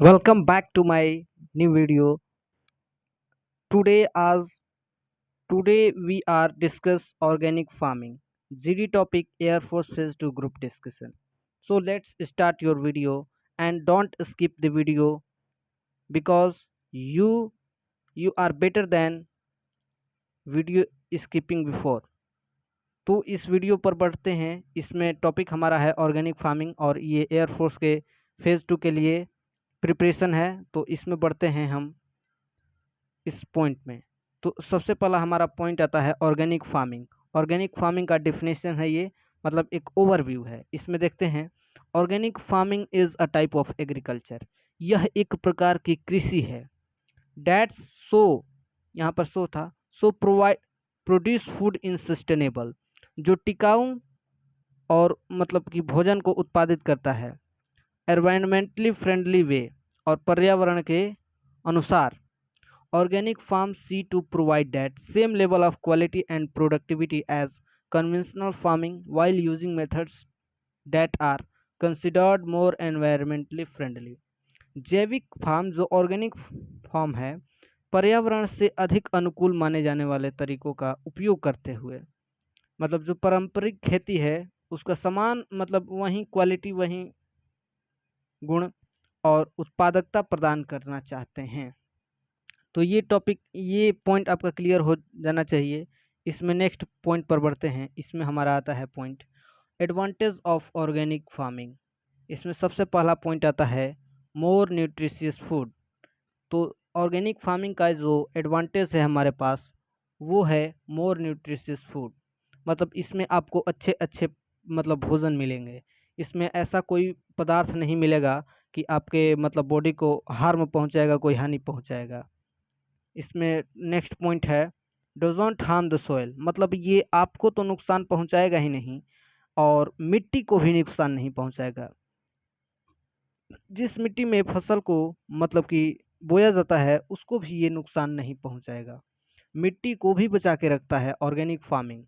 Welcome back to my new video. Today as today we are discuss organic farming. GD topic Air Force Phase 2 group discussion. So let's start your video and don't skip the video because you are better than video skipping before. तो इस video पर बढ़ते हैं। इसमें topic हमारा है organic farming और ये एयरफोर्स के फेज़ 2 के लिए प्रिपरेशन है। तो इसमें बढ़ते हैं हम इस पॉइंट में। तो सबसे पहला हमारा पॉइंट आता है ऑर्गेनिक फार्मिंग। ऑर्गेनिक फार्मिंग का डेफिनेशन है ये, मतलब एक ओवरव्यू है। इसमें देखते हैं organic farming is a type of agriculture. यह एक प्रकार की कृषि है। डैट्स सो, यहाँ पर सो था, so provide produce food in sustainable, जो टिकाऊ और मतलब कि भोजन को उत्पादित करता है एनवायरमेंटली फ्रेंडली वे और पर्यावरण के अनुसार। Organic farms see to provide that same level of quality and productivity as conventional farming while using methods that are considered more environmentally friendly. जैविक फार्म जो ऑर्गेनिक फार्म है, पर्यावरण से अधिक अनुकूल माने जाने वाले तरीकों का उपयोग करते हुए, मतलब जो पारंपरिक खेती है उसका समान मतलब वही क्वालिटी, वही गुण और उत्पादकता प्रदान करना चाहते हैं। तो ये टॉपिक, ये पॉइंट आपका क्लियर हो जाना चाहिए। इसमें नेक्स्ट पॉइंट पर बढ़ते हैं। इसमें हमारा आता है point advantage of organic farming. इसमें सबसे पहला पॉइंट आता है मोर न्यूट्रिशियस फूड। तो ऑर्गेनिक फार्मिंग का जो एडवांटेज है हमारे पास वो है मोर न्यूट्रिशियस फूड। मतलब इसमें आपको अच्छे अच्छे मतलब भोजन मिलेंगे। इसमें ऐसा कोई पदार्थ नहीं मिलेगा कि आपके मतलब बॉडी को हार्म पहुंचाएगा, कोई हानि पहुंचाएगा। इसमें नेक्स्ट पॉइंट है डोजोंट हार्म द सोइल। मतलब ये आपको तो नुकसान पहुंचाएगा ही नहीं और मिट्टी को भी नुकसान नहीं पहुंचाएगा। जिस मिट्टी में फसल को मतलब कि बोया जाता है उसको भी ये नुकसान नहीं पहुंचाएगा। मिट्टी को भी बचा के रखता है ऑर्गेनिक फार्मिंग।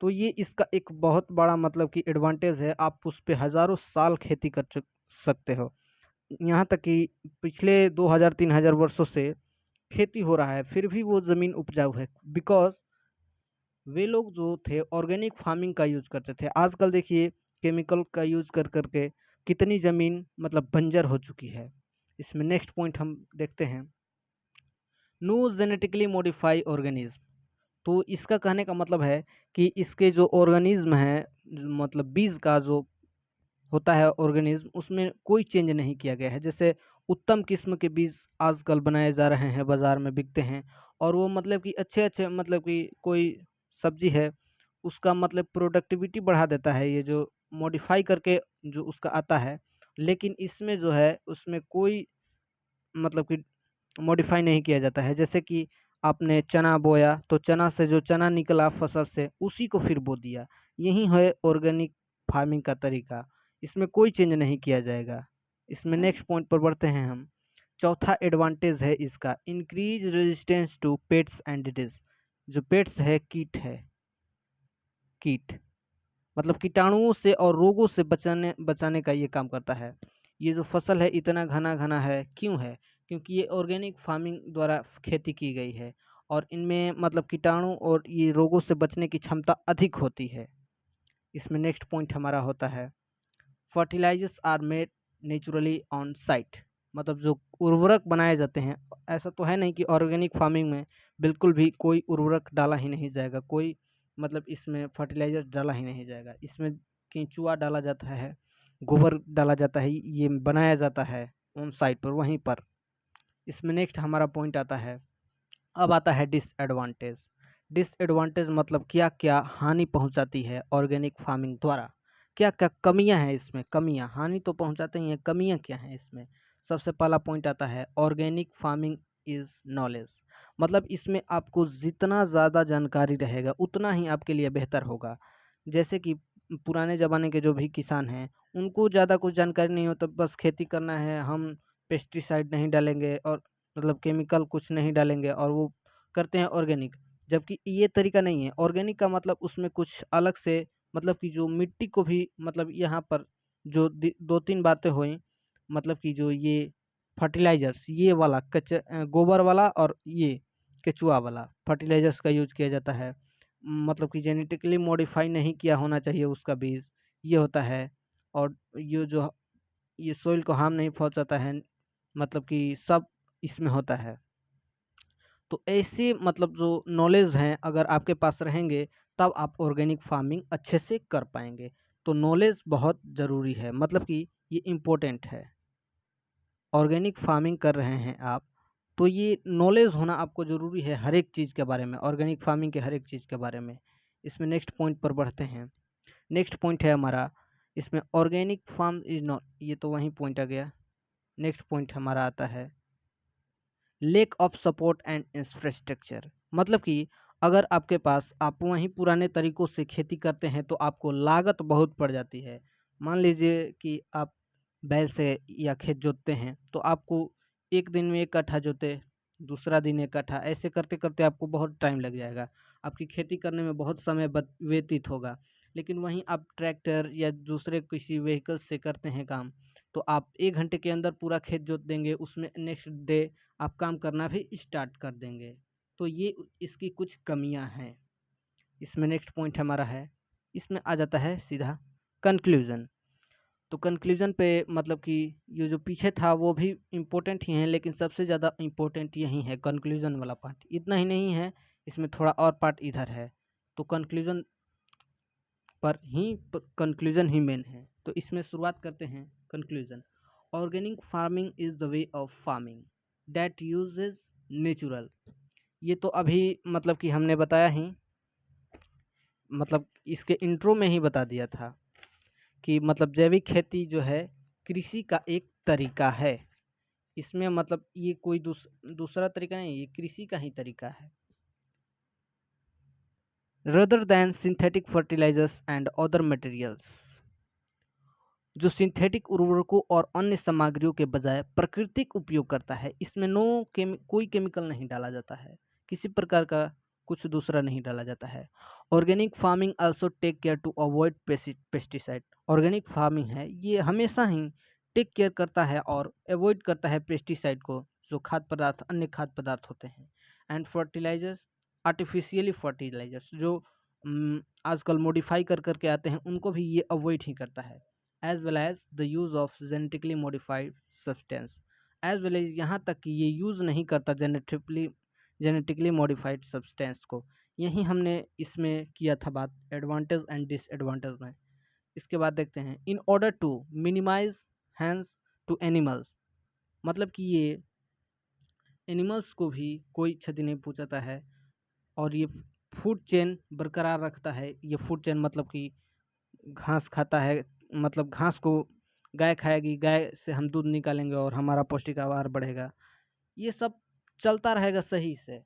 तो ये इसका एक बहुत बड़ा मतलब कि एडवांटेज है। आप उस पे हज़ारों साल खेती कर सकते हो। यहाँ तक कि पिछले 2000-3000 वर्षों से खेती हो रहा है फिर भी वो ज़मीन उपजाऊ है, बिकॉज़ वे लोग जो थे ऑर्गेनिक फार्मिंग का यूज़ करते थे। आजकल देखिए केमिकल का यूज़ कर के कितनी ज़मीन मतलब बंजर हो चुकी है। इसमें नेक्स्ट पॉइंट हम देखते हैं नो जेनेटिकली मॉडिफाई ऑर्गेनिज्म। तो इसका कहने का मतलब है कि इसके जो ऑर्गेनिज्म है, मतलब बीज का जो होता है ऑर्गेनिज्म, उसमें कोई चेंज नहीं किया गया है। जैसे उत्तम किस्म के बीज आजकल बनाए जा रहे हैं, बाज़ार में बिकते हैं और वो मतलब कि अच्छे-अच्छे मतलब कि कोई सब्ज़ी है, उसका मतलब प्रोडक्टिविटी बढ़ा देता है ये जो मॉडिफ़ाई करके जो उसका आता है। लेकिन इसमें जो है उसमें कोई मतलब कि मॉडिफ़ाई नहीं किया जाता है। जैसे कि आपने चना बोया तो चना से जो चना निकला फसल से उसी को फिर बो दिया। यही है ऑर्गेनिक फार्मिंग का तरीका। इसमें कोई चेंज नहीं किया जाएगा। इसमें नेक्स्ट पॉइंट पर बढ़ते हैं हम। चौथा एडवांटेज है इसका increase resistance to pests and disease. जो पेट्स है कीट है, कीट मतलब कीटाणुओं से और रोगों से बचाने बचाने का ये काम करता है। ये जो फसल है इतना घना घना है क्यों है? क्योंकि ये ऑर्गेनिक फार्मिंग द्वारा खेती की गई है और इनमें मतलब कीटाणु और ये रोगों से बचने की क्षमता अधिक होती है। इसमें नेक्स्ट पॉइंट हमारा होता है fertilisers are made naturally on site. मतलब जो उर्वरक बनाए जाते हैं, ऐसा तो है नहीं कि ऑर्गेनिक फार्मिंग में बिल्कुल भी कोई उर्वरक डाला ही नहीं जाएगा, कोई मतलब इसमें फर्टिलाइजर डाला ही नहीं जाएगा। इसमें केंचुआ डाला जाता है, गोबर डाला जाता है, ये बनाया जाता है ऑन साइट पर, वहीं पर। इसमें नेक्स्ट हमारा पॉइंट आता है, अब आता है डिसएडवांटेज। डिसएडवांटेज मतलब क्या क्या हानि पहुंचाती है ऑर्गेनिक फार्मिंग द्वारा, क्या क्या कमियां हैं इसमें। कमियां, हानि तो पहुंचाते ही हैं, कमियां क्या हैं इसमें। सबसे पहला पॉइंट आता है ऑर्गेनिक फार्मिंग इज़ नॉलेज। मतलब इसमें आपको जितना ज़्यादा जानकारी रहेगा उतना ही आपके लिए बेहतर होगा। जैसे कि पुराने ज़माने के जो भी किसान हैं उनको ज़्यादा कुछ जानकारी नहीं होता, बस खेती करना है, हम पेस्टिसाइड नहीं डालेंगे और मतलब केमिकल कुछ नहीं डालेंगे और वो करते हैं ऑर्गेनिक। जबकि ये तरीका नहीं है। ऑर्गेनिक का मतलब उसमें कुछ अलग से मतलब कि जो मिट्टी को भी मतलब यहाँ पर जो 2-3 बातें हुई मतलब कि जो ये फर्टिलाइज़र्स ये वाला गोबर वाला और ये केचुआ वाला फर्टिलाइज़र्स का यूज़ किया जाता है। मतलब कि जेनेटिकली मॉडिफ़ाई नहीं किया होना चाहिए उसका बीज, ये होता है। और ये सॉइल को हार्म नहीं पहुँचाता है, मतलब कि सब इसमें होता है। तो ऐसे मतलब जो नॉलेज हैं अगर आपके पास रहेंगे, तब आप ऑर्गेनिक फार्मिंग अच्छे से कर पाएँगे। तो नॉलेज बहुत ज़रूरी है, मतलब कि ये इम्पोर्टेंट है। ऑर्गेनिक फार्मिंग कर रहे हैं आप, तो ये नॉलेज होना आपको ज़रूरी है हर एक चीज़ के बारे में, ऑर्गेनिक फार्मिंग के हर एक चीज़ के बारे में। इसमें नेक्स्ट पॉइंट पर बढ़ते हैं। नेक्स्ट पॉइंट है हमारा, इसमें ऑर्गेनिक फार्म इज़ नॉट, ये तो वही पॉइंट आ गया। नेक्स्ट पॉइंट हमारा आता है lack of support and infrastructure. मतलब कि अगर आपके पास आप वहीं पुराने तरीकों से खेती करते हैं तो आपको लागत बहुत पड़ जाती है। मान लीजिए कि आप बैल से या खेत जोतते हैं तो आपको एक दिन में 1 कट्ठा जोते, दूसरा दिन 1 कट्ठा, ऐसे करते-करते आपको बहुत टाइम लग जाएगा। आपकी खेती करने में बहुत समय व्यतीत होगा। लेकिन वहीं आप ट्रैक्टर या दूसरे किसी व्हीकल से करते हैं काम, तो आप 1 घंटे के अंदर पूरा खेत जोत देंगे, उसमें नेक्स्ट डे आप काम करना भी स्टार्ट कर देंगे। तो ये इसकी कुछ कमियां हैं। इसमें नेक्स्ट पॉइंट हमारा है, इसमें आ जाता है सीधा कंक्लूजन। तो कंक्लूजन पे मतलब कि ये जो पीछे था वो भी इम्पोर्टेंट ही है, लेकिन सबसे ज़्यादा इम्पोर्टेंट यही है कंक्लूजन वाला पार्ट। इतना ही नहीं है, इसमें थोड़ा और पार्ट इधर है। तो कंक्लूजन कंक्लूजन ही मेन है। तो इसमें शुरुआत करते हैं conclusion. Organic farming is the way of farming that uses natural. ये तो अभी मतलब कि हमने बताया ही, मतलब इसके इंट्रो में ही बता दिया था कि मतलब जैविक खेती जो है कृषि का एक तरीका है। इसमें मतलब ये कोई दूसरा तरीका नहीं, ये कृषि का ही तरीका है। rather than synthetic fertilizers and other materials, जो सिंथेटिक उर्वरकों और अन्य सामग्रियों के बजाय प्राकृतिक उपयोग करता है। इसमें कोई केमिकल नहीं डाला जाता है, किसी प्रकार का कुछ दूसरा नहीं डाला जाता है। Organic farming also take care to avoid pesticide. Organic farming है ये हमेशा ही टेक केयर करता है और अवॉइड करता है पेस्टिसाइड को, जो खाद्य पदार्थ अन्य खाद्य पदार्थ होते हैं। एंड फर्टिलाइजर्स, आर्टिफिशियली फर्टिलाइजर्स जो आजकल मॉडिफाई कर करके आते हैं, उनको भी ये अवॉइड ही करता है। as well as the use of genetically modified substance, as well as यहाँ तक कि ये यूज़ नहीं करता जेनेटिकली मॉडिफाइड सब्सटेंस को। यही हमने इसमें किया था बात एडवांटेज एंड डिसएडवांटेज में। इसके बाद देखते हैं in order to minimise hands to animals. मतलब कि ये एनिमल्स को भी कोई क्षति नहीं पहुंचाता है और ये फूड चेन बरकरार रखता है। ये फूड चेन मतलब कि घास खाता है, मतलब घास को गाय खाएगी, गाय से हम दूध निकालेंगे और हमारा पौष्टिक आहार बढ़ेगा। ये सब चलता रहेगा सही से।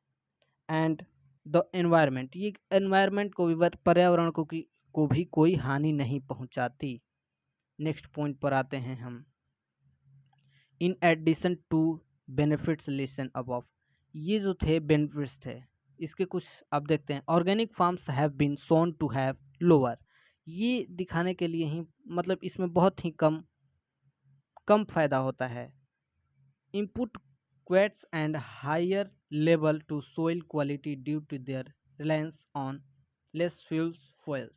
एंड द एनवायरनमेंट, ये एनवायरनमेंट को भी, पर्यावरण को भी कोई हानि नहीं पहुंचाती। नेक्स्ट पॉइंट पर आते हैं हम। In addition to benefits listen above, ये जो थे बेनिफिट्स थे, इसके कुछ अब देखते हैं। Organic farms have been shown to have lower, ये दिखाने के लिए ही, मतलब इसमें बहुत ही कम कम फायदा होता है। Input quotes and higher level to soil quality due to their reliance on less fuels,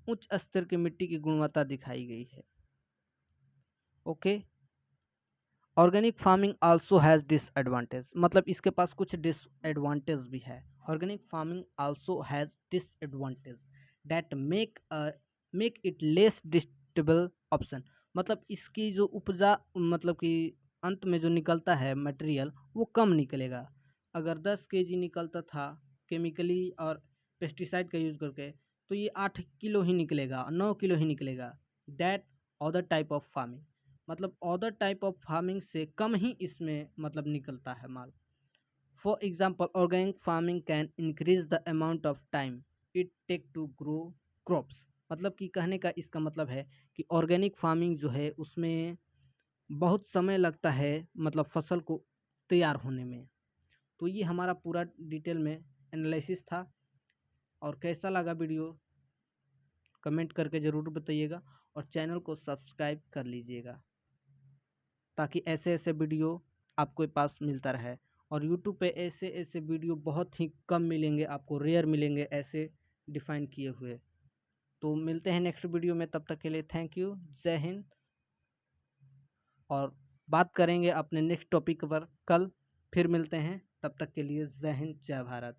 उच्च स्तर की मिट्टी की गुणवत्ता दिखाई गई है। Okay. Organic farming also has disadvantage, मतलब इसके पास कुछ डिसएडवांटेज भी है। Organic farming also has disadvantage that make it less desirable option. मतलब इसकी जो उपजा, मतलब कि अंत में जो निकलता है मटेरियल, वो कम निकलेगा। अगर 10 केजी निकलता था केमिकली और पेस्टिसाइड का यूज़ करके, तो ये 8 किलो ही निकलेगा, 9 किलो ही निकलेगा। That other type of farming, मतलब अदर टाइप ऑफ फार्मिंग से कम ही इसमें मतलब निकलता है माल। For example organic farming can increase the amount of time it take to grow crops. मतलब कि कहने का इसका मतलब है कि ऑर्गेनिक फार्मिंग जो है उसमें बहुत समय लगता है, मतलब फसल को तैयार होने में। तो ये हमारा पूरा डिटेल में एनालिसिस था। और कैसा लगा वीडियो कमेंट करके ज़रूर बताइएगा और चैनल को सब्सक्राइब कर लीजिएगा। ताकि ऐसे-ऐसे वीडियो आपके पास मिलता रहे। और यूट्यूब पे ऐसे-ऐसे वीडियो बहुत ही कम मिलेंगे आपको, रेयर मिलेंगे ऐसे डिफ़ाइन किए हुए। तो मिलते हैं नेक्स्ट वीडियो में, तब तक के लिए थैंक यू, जय हिंद। और बात करेंगे अपने नेक्स्ट टॉपिक पर कल, फिर मिलते हैं, तब तक के लिए जय हिंद, जय भारत।